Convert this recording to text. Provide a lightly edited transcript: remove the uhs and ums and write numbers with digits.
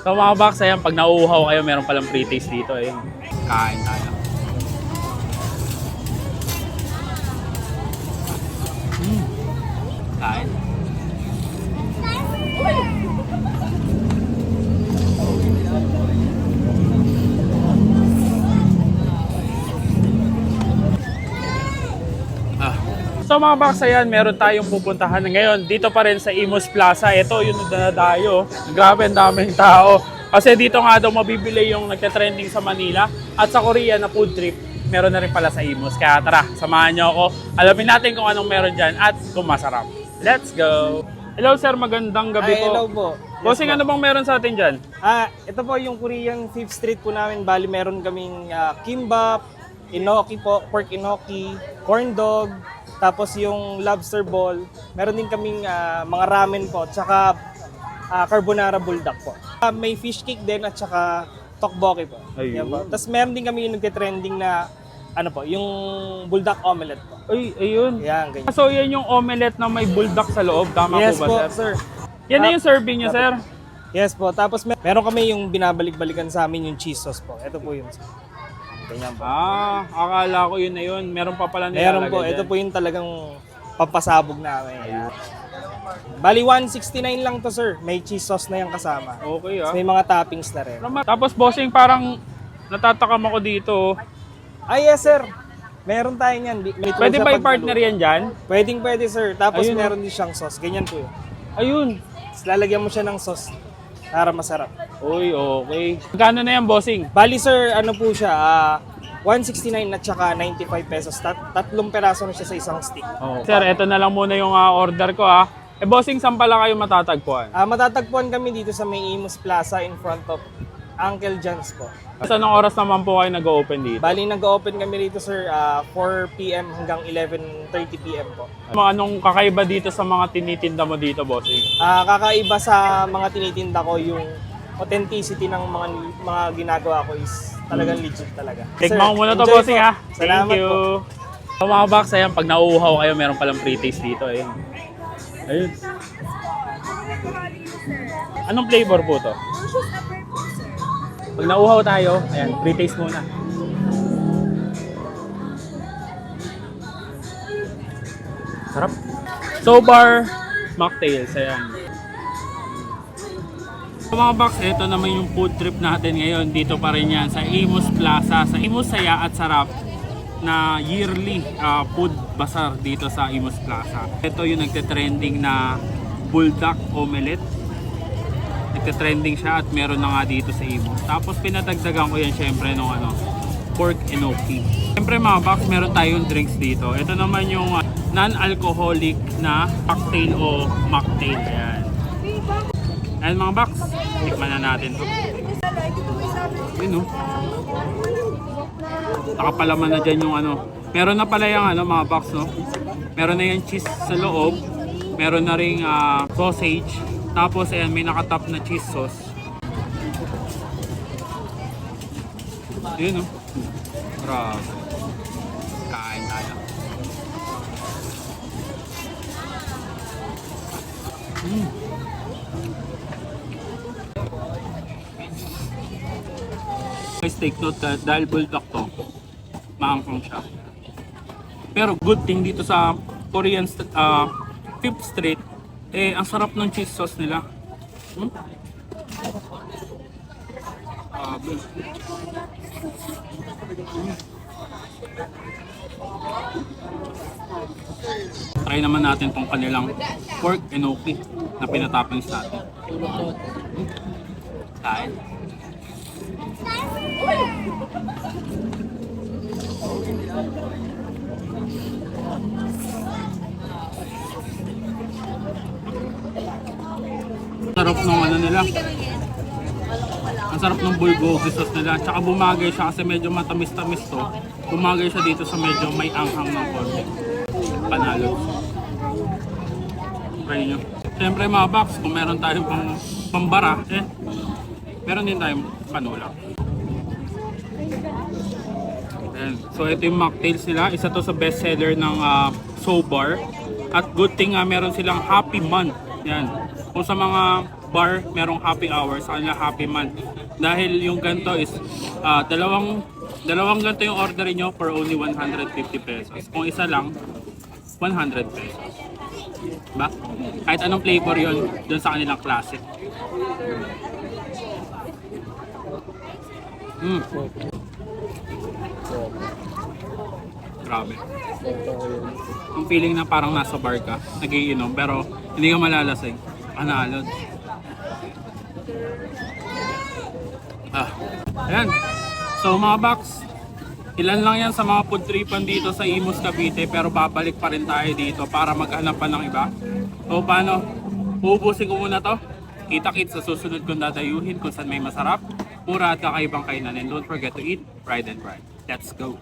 So mga box, ayan, pag nauuhaw kayo, meron palang pre-taste dito. Ayun, kain tayo. Kain. So mga box, ayan, meron tayong pupuntahan ngayon dito pa rin sa Imus Plaza. Ito yung nadadayo. Grabe, ang daming tao. Kasi dito nga daw mabibili yung nagte-trending sa Manila at sa Korea na food trip. Meron na rin pala sa Imus. Kaya tara, samahan nyo ako. Alamin natin kung anong meron dyan at kung masarap. Let's go! Hello sir, magandang gabi po. Hello po. Bossing, ano bang meron sa atin dyan? Ito po yung Korean 5th Street po namin. Bali, meron kaming kimbap, inoki po, pork inoki, corn dog, tapos yung lobster ball. Meron din kaming mga ramen po, tsaka carbonara buldak po. May fish cake din at tsaka tteokbokki po. Ayun. Yan po. Tapos meron din kami yung nagte-trending na ano po, yung buldak omelette po. Ay, ayun. Yan, ganyan. So yan yung omelette na may buldak sa loob. Tama Yes po ba po, sir? sir. Yan na yung serving nyo sir. Yes po. Tapos meron kami yung binabalik-balikan sa amin yung cheese sauce po. Ito po yung ganyan po. Akala ko yun na yun. Meron pa pala Meron nilalagay po. dyan. Ito po yung talagang pampasabog namin. Ayan. Bali, 169 lang to sir. May cheese sauce na yung kasama. Okay Tapos may mga toppings na rin. Tapos bossing, parang natatakam ako dito. Yes sir. Meron tayo niyan. Pwede ba i-partner yan dyan? Pwede sir. Tapos Ayun, meron din siyang sauce. Ganyan po yun. Ayun. Tapos lalagyan mo siya ng sauce para masarap. Uy, okay. Magkano na yan bossing? Bali sir, ano po siya, 169 at saka 95 pesos. Tatlong peraso na siya sa isang stick. Sir, eto na lang muna yung order ko bossing, saan pala kayo matatagpuan? Matatagpuan kami dito sa may Imus Plaza in front of Uncle John's po. Sa anong oras naman po kayo nag-open dito? Bali, nag-open kami dito sir 4 p.m. hanggang 11:30 p.m. po. Anong kakaiba dito sa mga tinitinda mo dito bossing? Kakaiba sa mga tinitinda ko yung authenticity ng mga ginagawa ko is talagang legit talaga. Tikman mo muna to enjoy bossing po. Thank Salamat you. po. So mga box, ayan, pag nauuhaw kayo, meron palang pre-taste dito. Ayun. Ayun. Anong flavor po to? Pag nauuhaw tayo, ayan, pre-taste muna. Sarap. Sobar mocktails, ayan. So mga box, ito naman yung food trip natin ngayon. Dito pa rin yan sa Imus Plaza, sa Imus Saya at Sarap na yearly food bazaar dito sa Imus Plaza. Ito yung nagte-trending na buldak omelette. Nagte-trending siya at meron na nga dito sa Imus. Tapos pinadagdagan ko yan syempre ng pork enoki. Syempre mga box, meron tayong drinks dito. Ito naman yung non-alcoholic na cocktail o mocktail. Ayan. Ayan mga box, tikman na natin to. Yun o. Nakapalaman na dyan yung meron na pala yung mga box no. Meron na yung cheese sa loob. Meron na ring sausage. Tapos ayan, may nakatap na cheese sauce. Yun o. Grabe. Kain tayo. Guys, take note dahil bulldog to, maangkong siya. Pero good thing dito sa Korean 5th Street, ang sarap ng cheese sauce nila. Try naman natin tong kanilang pork enoki na pinatoppings natin. Kain. Sarap ng nila. Ang sarap ng bulgogi sauce nila. Tsaka bumagay siya kasi medyo matamis-tamis to. Bumagay siya dito sa medyo may anghang ng konti. Panalo. Try nyo. Siyempre mga box, kung meron tayong pambara, meron din tayong panula. Ayan. So ito yung mocktails nila. Isa to sa bestseller ng Sobar. At good thing meron silang Happy Month. Yan. Kung sa mga bar, merong happy hour, sa kanila happy month. Dahil yung ganito is dalawang ganito yung orderin nyo for only 150 pesos. Kung isa lang, 100 pesos. Diba? Kahit anong flavor yon dun sa kanilang classic. Grabe. Yung feeling na parang nasa bar ka, nagiinom, pero hindi ka malalasing. Panalo. Ayan. So mga box, ilan lang yan sa mga food tripan dito sa Imus Cavite, pero babalik pa rin tayo dito para maghanap pa ng iba. So paano? Uubusin ko muna to. Kita-kits sa susunod kong dadayuhin kung saan may masarap, mura at kakaibang kainan. And don't forget to eat, ride and ride. Let's go!